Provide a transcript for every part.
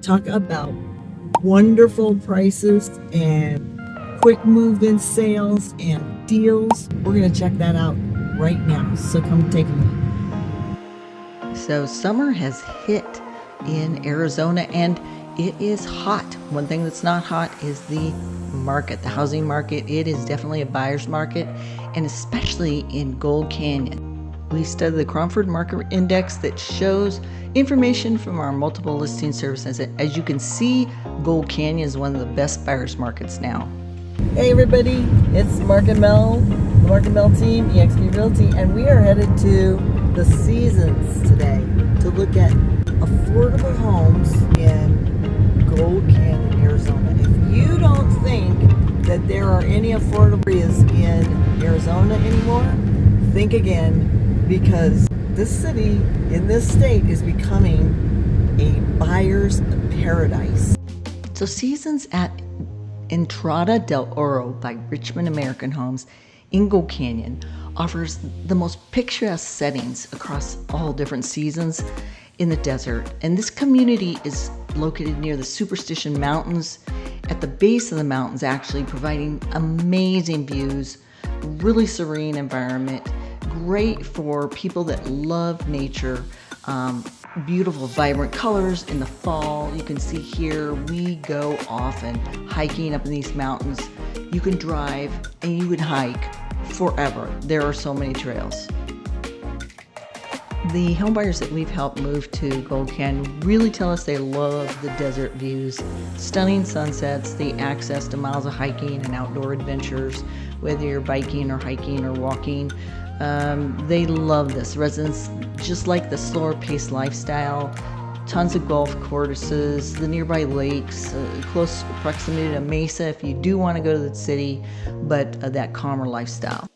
Talk about wonderful prices and quick move-in sales and deals. We're going to check that out right now. So come take a look. So summer has hit in Arizona and it is hot. One thing that's not hot is the market, the housing market. It is definitely a buyer's market, and especially in Gold Canyon. We studied the Cromford Market Index that shows information from our multiple listing services. As you can see, Gold Canyon is one of the best buyer's markets now. Hey everybody, it's Mark and Mel, the Mark and Mel team, eXp Realty, and we are headed to the Seasons today to look at affordable homes in Gold Canyon, Arizona. If you don't think that there are any affordable areas in Arizona anymore, think again, because this city in this state is becoming a buyer's paradise. So Seasons at Entrada del Oro by Richmond American Homes in Gold Canyon offers the most picturesque settings across all different seasons in the desert. And this community is located near the Superstition Mountains, at the base of the mountains, actually, providing amazing views, really serene environment, great for people that love nature. Beautiful, vibrant colors in the fall. You can see here, we go often hiking up in these mountains. You can drive and you can hike forever. There are so many trails. The homebuyers that we've helped move to Gold Canyon really tell us they love the desert views, stunning sunsets, the access to miles of hiking and outdoor adventures, whether you're biking or hiking or walking. They love this. Residents just like the slower paced lifestyle, tons of golf courses, the nearby lakes, close proximity to Mesa if you do want to go to the city, but that calmer lifestyle.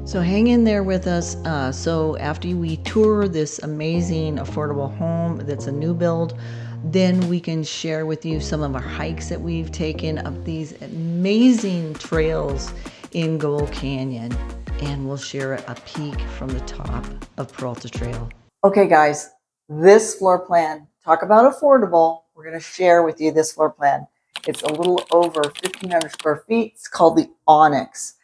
So hang in there with us. So after we tour this amazing affordable home that's a new build, then we can share with you some of our hikes that we've taken up these amazing trails in Gold Canyon. And we'll share a peek from the top of Peralta Trail. Okay guys, this floor plan, talk about affordable. We're going to share with you this floor plan. It's a little over 1,500 square feet. It's called the Onyx.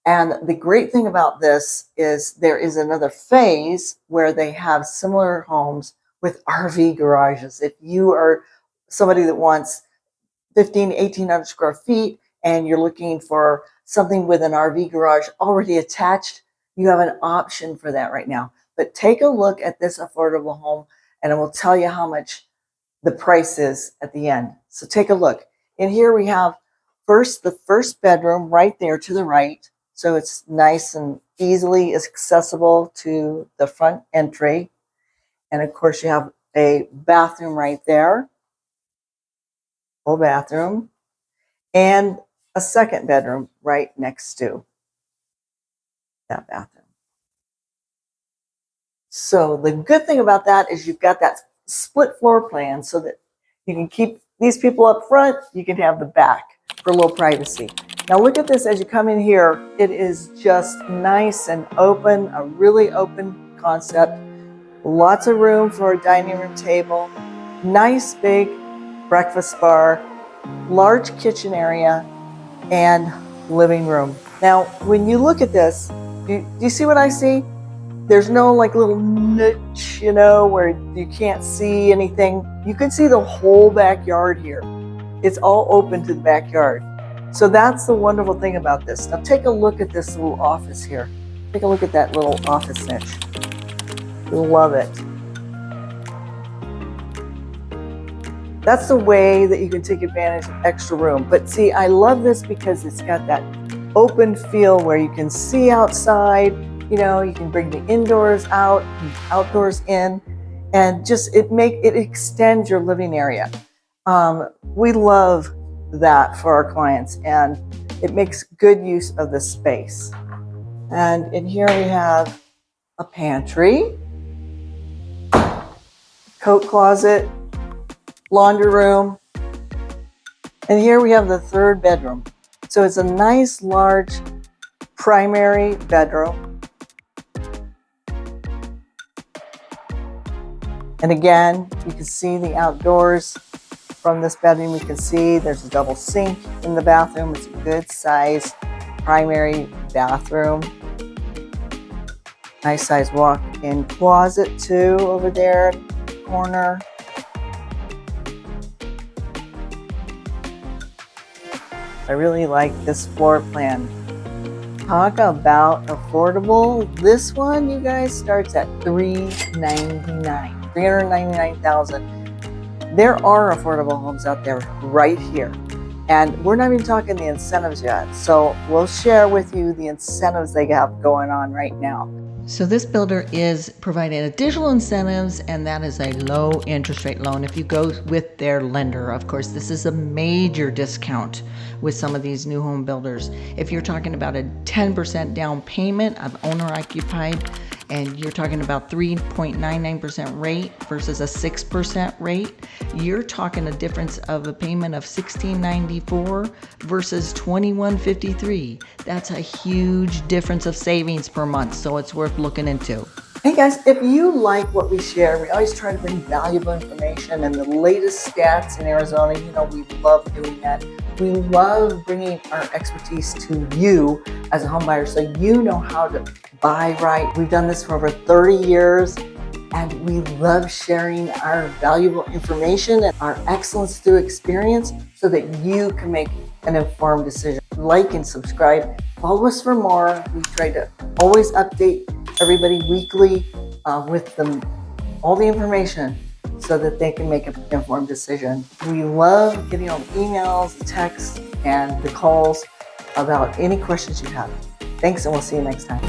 And the great thing about this is there is another phase where they have similar homes with RV garages. If you are somebody that wants 1,800 square feet and you're looking for something with an RV garage already attached, you have an option for that right now. But take a look at this affordable home and it will tell you how much the price is at the end. So take a look. In here we have the first bedroom right there to the right. So it's nice and easily accessible to the front entry. And of course you have a bathroom right there, full bathroom, and a second bedroom right next to that bathroom. So the good thing about that is you've got that split floor plan so that you can keep these people up front, you can have the back for a little privacy. Now look at this as you come in here. It is just nice and open, a really open concept. Lots of room for a dining room table, nice big breakfast bar, large kitchen area, and living room. Now, when you look at this, do you see what I see? There's no like little niche, where you can't see anything. You can see the whole backyard here. It's all open to the backyard. So that's the wonderful thing about this. Now take a look at this little office here. Take a look at that little office niche. Love it. That's the way that you can take advantage of extra room. But see, I love this because it's got that open feel where you can see outside, you can bring the indoors out, outdoors in, and just it extends your living area. We love that for our clients, and it makes good use of the space. And in here we have a pantry, coat closet, laundry room, and here we have the third bedroom. So it's a nice large primary bedroom. And again, you can see the outdoors from this bedroom. You can see there's a double sink in the bathroom. It's a good size primary bathroom. Nice size walk-in closet too over there in the corner. I really like this floor plan. Talk about affordable. This one, you guys, starts at $399,000. There are affordable homes out there right here. And we're not even talking the incentives yet. So we'll share with you the incentives they have going on right now. So this builder is providing additional incentives, and that is a low interest rate loan if you go with their lender. Of course, this is a major discount with some of these new home builders. If you're talking about a 10% down payment of owner occupied, and you're talking about 3.99% rate versus a 6% rate, you're talking a difference of a payment of $1,694 versus $2,153. That's a huge difference of savings per month, so it's worth looking into. Hey guys, if you like what we share, we always try to bring valuable information and the latest stats in Arizona. You know, we love doing that. We love bringing our expertise to you as a home buyer so you know how to buy right. We've done this for over 30 years and we love sharing our valuable information and our excellence through experience so that you can make an informed decision. Like and subscribe. Follow us for more. We try to always update everybody weekly with all the information so that they can make an informed decision. We love getting all the emails, the texts, and the calls about any questions you have. Thanks, and we'll see you next time.